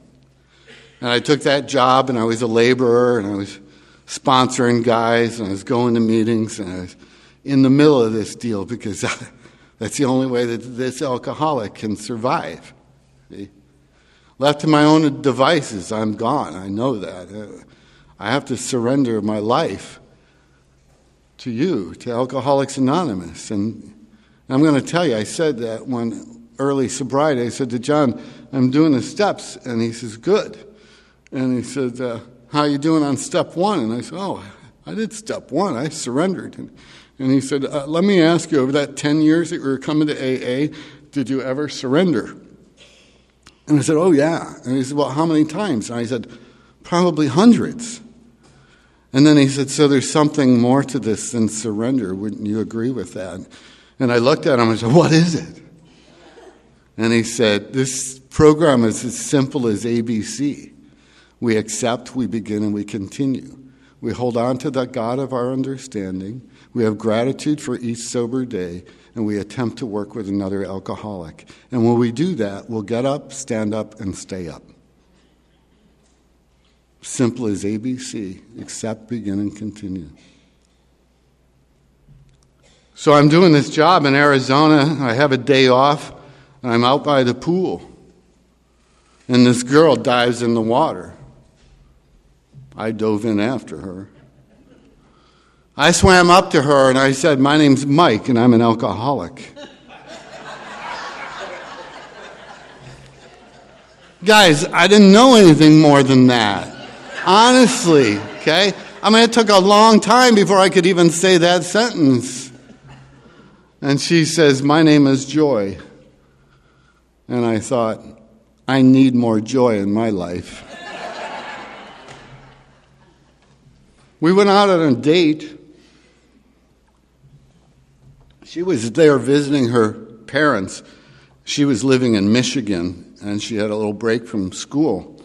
And I took that job, and I was a laborer, and I was sponsoring guys, and I was going to meetings, and I was in the middle of this deal because that's the only way that this alcoholic can survive. See? Left to my own devices, I'm gone. I know that. I have to surrender my life to you, to Alcoholics Anonymous. And I'm going to tell you, I said that one early sobriety. I said to John, I'm doing the steps. And he says, good. And he said, how are you doing on step one? And I said, oh, I did step one. I surrendered. And he said, let me ask you, over that 10 years that you were coming to AA, did you ever surrender? And I said, oh, yeah. And he said, well, how many times? And I said, probably hundreds. And then he said, so there's something more to this than surrender. Wouldn't you agree with that? And I looked at him and I said, what is it? And he said, this program is as simple as ABC. We accept, we begin, and we continue. We hold on to the God of our understanding. We have gratitude for each sober day, and we attempt to work with another alcoholic. And when we do that, we'll get up, stand up, and stay up. Simple as ABC, accept, begin, and continue. So I'm doing this job in Arizona. I have a day off, and I'm out by the pool. And this girl dives in the water. I dove in after her. I swam up to her, and I said, my name's Mike, and I'm an alcoholic. Guys, I didn't know anything more than that. Honestly, okay? I mean, it took a long time before I could even say that sentence. And she says, my name is Joy. And I thought, I need more joy in my life. We went out on a date. She was there visiting her parents. She was living in Michigan, and she had a little break from school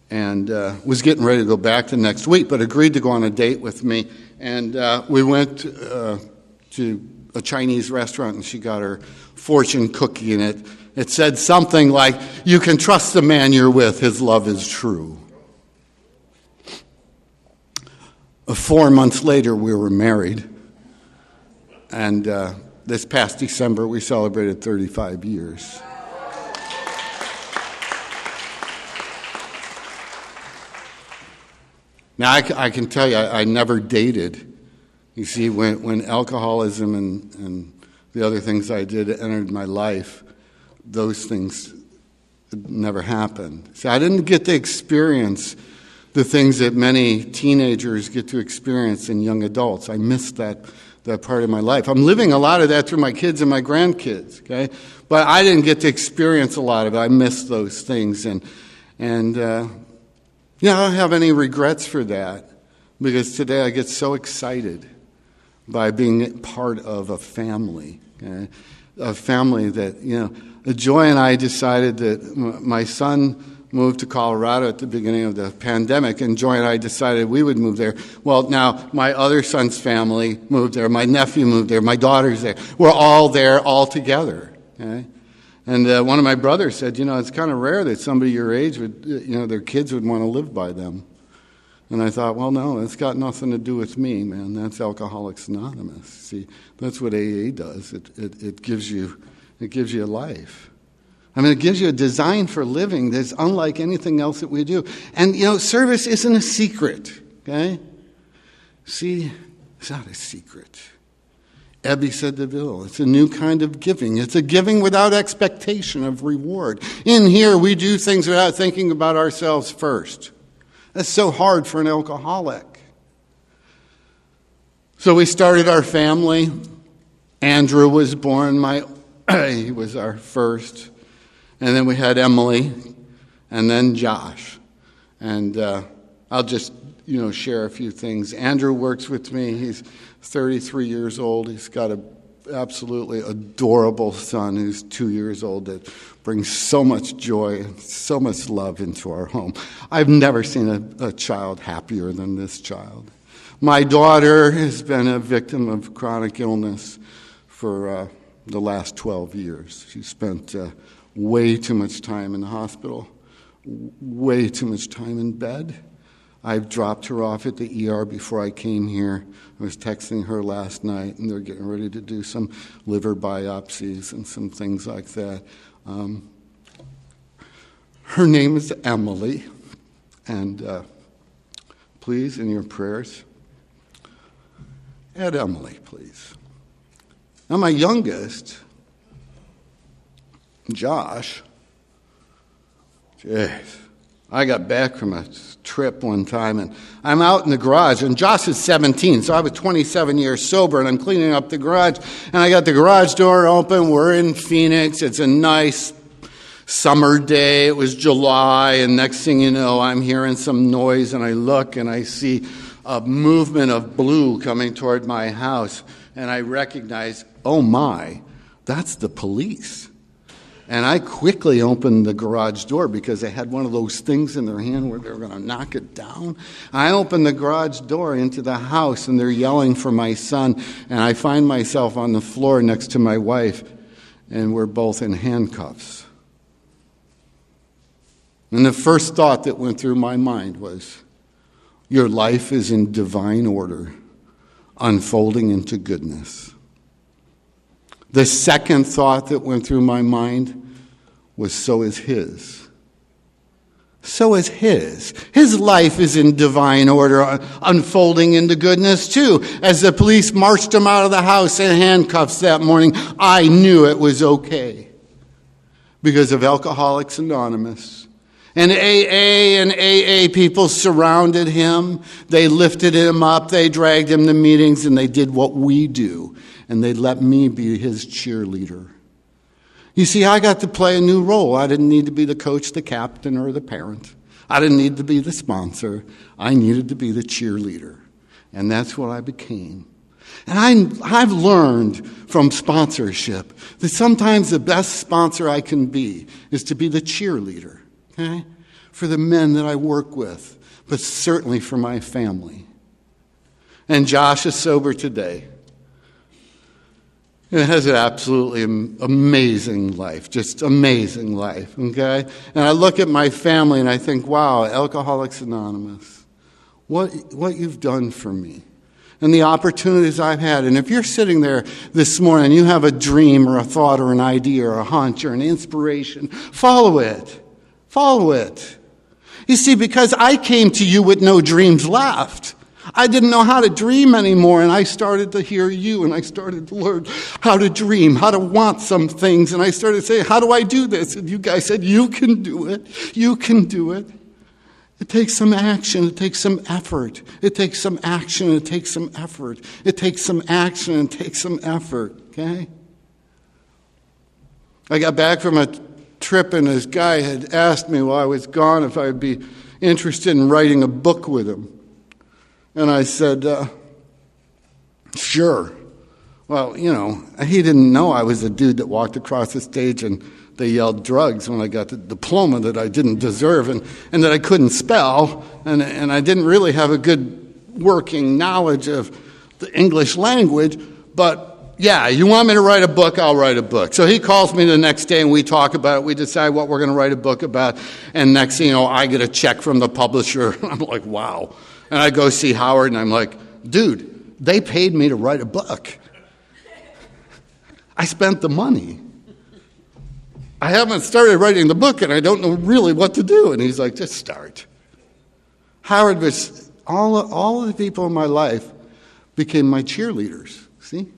and was getting ready to go back the next week, but agreed to go on a date with me. And we went to a Chinese restaurant, and she got her fortune cookie, and it said something like, you can trust the man you're with, his love is true. 4 months later, we were married, and this past December, we celebrated 35 years. Now, I can tell you, I never dated. You see, when alcoholism and the other things I did entered my life, those things never happened. See, I didn't get to experience the things that many teenagers get to experience and young adults. I missed that part of my life. I'm living a lot of that through my kids and my grandkids, okay? But I didn't get to experience a lot of it. I missed those things. And I don't have any regrets for that, because today I get so excited by being part of a family, okay? A family that, Joy and I decided that my son moved to Colorado at the beginning of the pandemic, and Joy and I decided we would move there. Well, now my other son's family moved there, my nephew moved there, my daughter's there. We're all there all together, okay? And one of my brothers said, it's kind of rare that somebody your age would, their kids would want to live by them. And I thought, well, no, that's got nothing to do with me, man. That's Alcoholics Anonymous. See, that's what AA does. It gives you a life. It gives you a design for living that's unlike anything else that we do. And, service isn't a secret, okay? See, it's not a secret. Ebby said to Bill, it's a new kind of giving. It's a giving without expectation of reward. In here, we do things without thinking about ourselves first. That's so hard for an alcoholic. So we started our family. Andrew was born. He was our first. And then we had Emily, and then Josh. And I'll just, share a few things. Andrew works with me. He's 33 years old. He's got an absolutely adorable son who's 2 years old that brings so much joy and so much love into our home. I've never seen a child happier than this child. My daughter has been a victim of chronic illness for the last 12 years. She spent way too much time in the hospital, way too much time in bed. I've dropped her off at the ER before I came here. I was texting her last night, and they're getting ready to do some liver biopsies and some things like that. Her name is Emily, and please, in your prayers, add Emily, please. Now, my youngest, Josh, I got back from a trip one time, and I'm out in the garage, and Josh is 17, so I was 27 years sober, and I'm cleaning up the garage, and I got the garage door open. We're in Phoenix. It's a nice summer day. It was July, and next thing you know, I'm hearing some noise, and I look, and I see a movement of blue coming toward my house, and I recognize, oh my, that's the police. And I quickly opened the garage door because they had one of those things in their hand where they were going to knock it down. I opened the garage door into the house, and they're yelling for my son, and I find myself on the floor next to my wife, and we're both in handcuffs. And the first thought that went through my mind was, your life is in divine order, unfolding into goodness. The second thought that went through my mind was, so is his. So is his. His life is in divine order, unfolding into goodness too. As the police marched him out of the house in handcuffs that morning, I knew it was okay because of Alcoholics Anonymous. And AA people surrounded him. They lifted him up. They dragged him to meetings, and they did what we do. And they let me be his cheerleader. You see, I got to play a new role. I didn't need to be the coach, the captain, or the parent. I didn't need to be the sponsor. I needed to be the cheerleader. And that's what I became. And I've learned from sponsorship that sometimes the best sponsor I can be is to be the cheerleader, okay, for the men that I work with, but certainly for my family. And Josh is sober today. It has an absolutely amazing life, just amazing life, okay? And I look at my family and I think, wow, Alcoholics Anonymous, what you've done for me and the opportunities I've had. And if you're sitting there this morning, you have a dream or a thought or an idea or a hunch or an inspiration, follow it. Follow it. You see, because I came to you with no dreams left. I didn't know how to dream anymore, and I started to hear you, and I started to learn how to dream, how to want some things, and I started saying, how do I do this? And you guys said, you can do it. You can do it. It takes some action. It takes some effort. It takes some action. It takes some effort. It takes some action and takes some effort, okay? I got back from a trip, and this guy had asked me while I was gone if I would be interested in writing a book with him. And I said, sure. Well, he didn't know I was a dude that walked across the stage and they yelled drugs when I got the diploma that I didn't deserve and that I couldn't spell. And I didn't really have a good working knowledge of the English language. But, yeah, you want me to write a book, I'll write a book. So he calls me the next day and we talk about it. We decide what we're going to write a book about. And next thing you know, I get a check from the publisher. I'm like, wow. And I go see Howard, and I'm like, dude, they paid me to write a book. I spent the money. I haven't started writing the book, and I don't know really what to do. And he's like, just start. Howard was, all of the people in my life became my cheerleaders. See?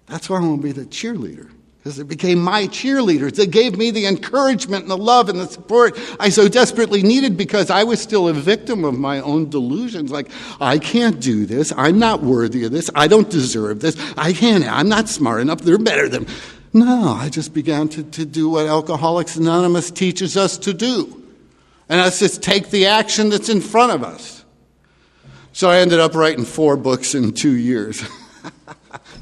That's why I want to be the cheerleader. Because they became my cheerleaders. They gave me the encouragement and the love and the support I so desperately needed because I was still a victim of my own delusions. Like, I can't do this. I'm not worthy of this. I don't deserve this. I'm not smart enough. They're better than... No, I just began to do what Alcoholics Anonymous teaches us to do. And that's just take the action that's in front of us. So I ended up writing 4 books in 2 years.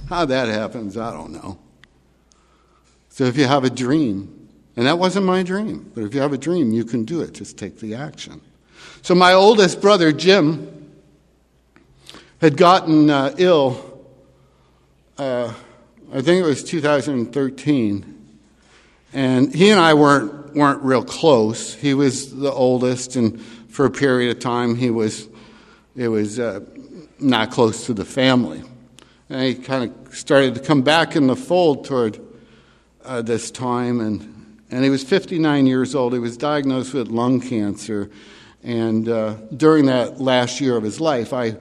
How that happens, I don't know. So if you have a dream, and that wasn't my dream, but if you have a dream, you can do it. Just take the action. So my oldest brother, Jim, had gotten ill, I think it was 2013, and he and I weren't real close. He was the oldest, and for a period of time, it was not close to the family. And he kind of started to come back in the fold toward this time, and he was 59 years old. He was diagnosed with lung cancer, and during that last year of his life, I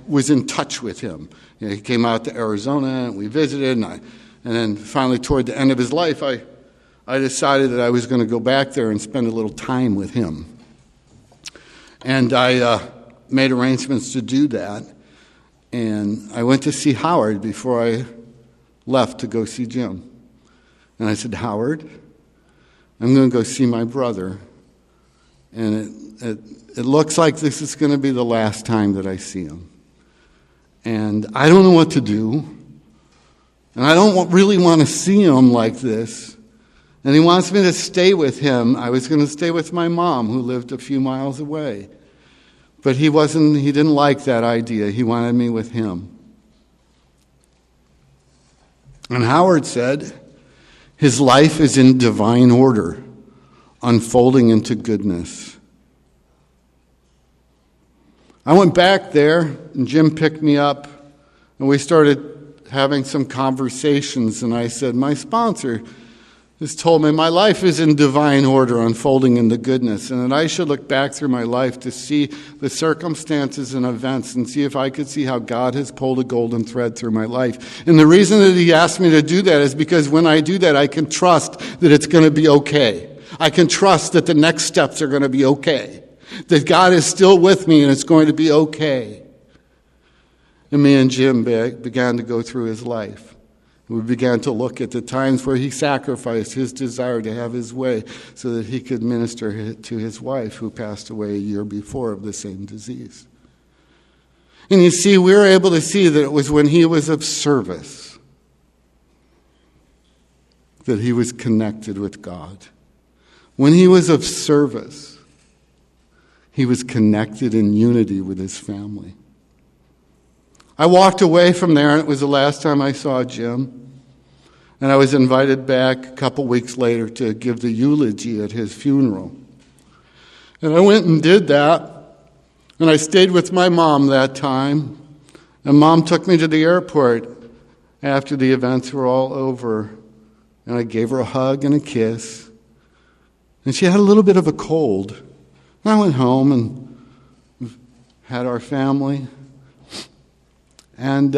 was in touch with him. He came out to Arizona, and we visited, and then finally toward the end of his life, I decided that I was going to go back there and spend a little time with him. And I made arrangements to do that, and I went to see Howard before I left to go see Jim. And I said, Howard, I'm going to go see my brother, and it looks like this is going to be the last time that I see him. And I don't know what to do, and I don't really want to see him like this. And he wants me to stay with him. I was going to stay with my mom, who lived a few miles away. But he didn't like that idea. He wanted me with him. And Howard said, his life is in divine order, unfolding into goodness. I went back there, and Jim picked me up, and we started having some conversations, and I said, my sponsor has told me my life is in divine order, unfolding into goodness, and that I should look back through my life to see the circumstances and events and see if I could see how God has pulled a golden thread through my life. And the reason that he asked me to do that is because when I do that, I can trust that it's going to be okay. I can trust that the next steps are going to be okay. That God is still with me and it's going to be okay. And me and Jim began to go through his life. We began to look at the times where he sacrificed his desire to have his way so that he could minister to his wife, who passed away a year before of the same disease. And you see, we were able to see that it was when he was of service that he was connected with God. When he was of service, he was connected in unity with his family. I walked away from there, and it was the last time I saw Jim. And I was invited back a couple weeks later to give the eulogy at his funeral. And I went and did that, and I stayed with my mom that time. And Mom took me to the airport after the events were all over, and I gave her a hug and a kiss. And she had a little bit of a cold. And I went home and had our family, And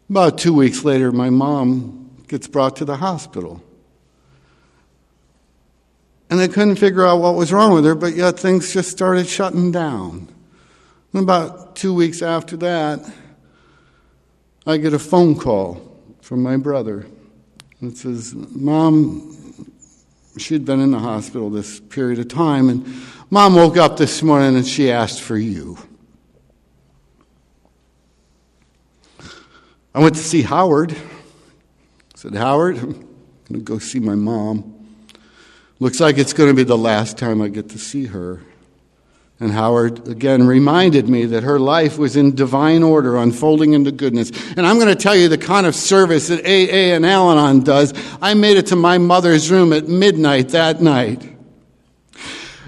about 2 weeks later, my mom gets brought to the hospital. And they couldn't figure out what was wrong with her, but yet things just started shutting down. And about 2 weeks after that, I get a phone call from my brother. It says, Mom, she'd been in the hospital this period of time, and Mom woke up this morning and she asked for you. I went to see Howard. I said, Howard, I'm going to go see my mom. Looks like it's going to be the last time I get to see her. And Howard, again, reminded me that her life was in divine order, unfolding into goodness. And I'm going to tell you the kind of service that AA and Al-Anon does. I made it to my mother's room at midnight that night.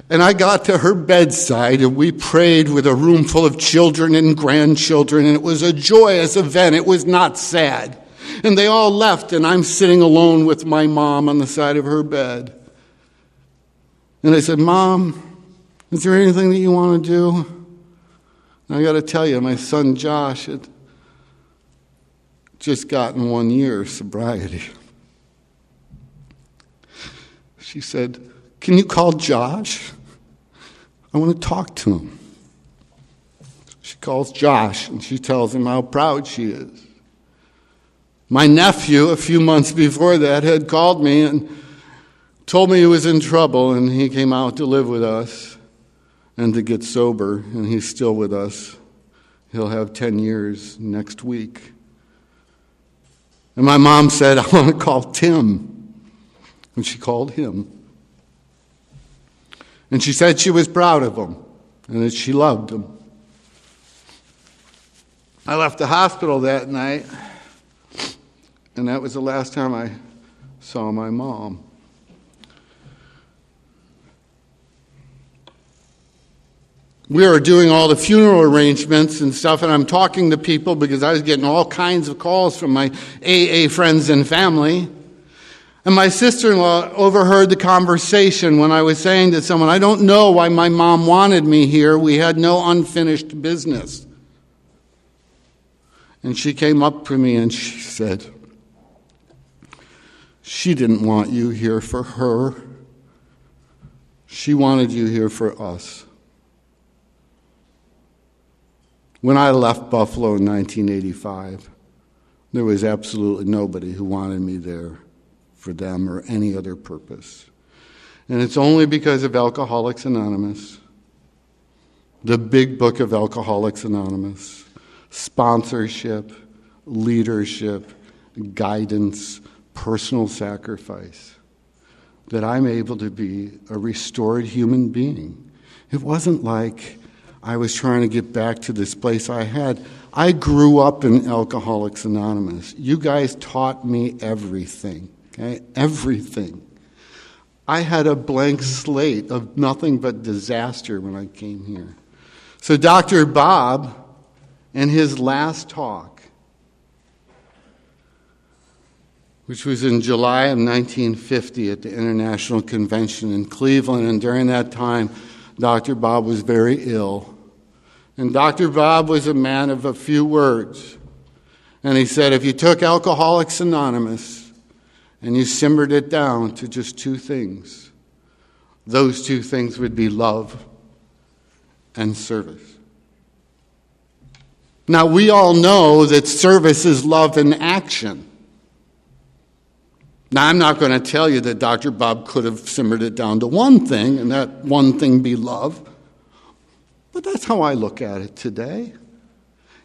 And I got to her bedside, and we prayed with a room full of children and grandchildren, and it was a joyous event. It was not sad. And they all left, and I'm sitting alone with my mom on the side of her bed. And I said, Mom, is there anything that you want to do? And I got to tell you, my son Josh had just gotten 1 year of sobriety. She said, can you call Josh? I want to talk to him. She calls Josh, and she tells him how proud she is. My nephew, a few months before that, had called me and told me he was in trouble, and he came out to live with us and to get sober, and he's still with us. He'll have 10 years next week. And my mom said, I want to call Tim. And she called him. And she said she was proud of him and that she loved him. I left the hospital that night, and that was the last time I saw my mom. We were doing all the funeral arrangements and stuff, and I'm talking to people because I was getting all kinds of calls from my AA friends and family. And my sister-in-law overheard the conversation when I was saying to someone, I don't know why my mom wanted me here. We had no unfinished business. And she came up to me and she said, she didn't want you here for her. She wanted you here for us. When I left Buffalo in 1985, there was absolutely nobody who wanted me there for them or any other purpose. And it's only because of Alcoholics Anonymous, the big book of Alcoholics Anonymous, sponsorship, leadership, guidance, personal sacrifice, that I'm able to be a restored human being. It wasn't like I was trying to get back to this place I had. I grew up in Alcoholics Anonymous. You guys taught me everything. Okay, everything. I had a blank slate of nothing but disaster when I came here. So Dr. Bob, in his last talk, which was in July of 1950 at the International Convention in Cleveland, and during that time, Dr. Bob was very ill. And Dr. Bob was a man of a few words. And he said, if you took Alcoholics Anonymous and you simmered it down to just two things, those two things would be love and service. Now, we all know that service is love in action. Now, I'm not going to tell you that Dr. Bob could have simmered it down to one thing, and that one thing be love. But that's how I look at it today.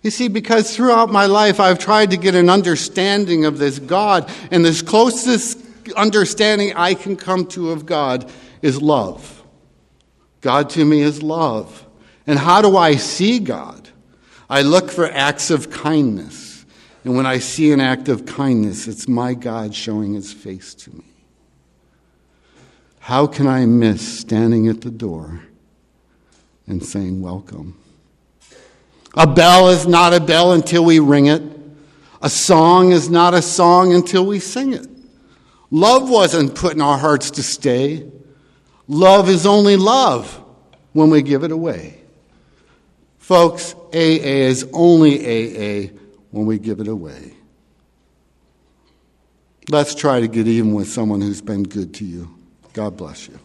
You see, because throughout my life I've tried to get an understanding of this God, and this closest understanding I can come to of God is love. God to me is love. And how do I see God? I look for acts of kindness. And when I see an act of kindness, it's my God showing his face to me. How can I miss standing at the door and saying, welcome? A bell is not a bell until we ring it. A song is not a song until we sing it. Love wasn't put in our hearts to stay. Love is only love when we give it away. Folks, AA is only AA when we give it away. Let's try to get even with someone who's been good to you. God bless you.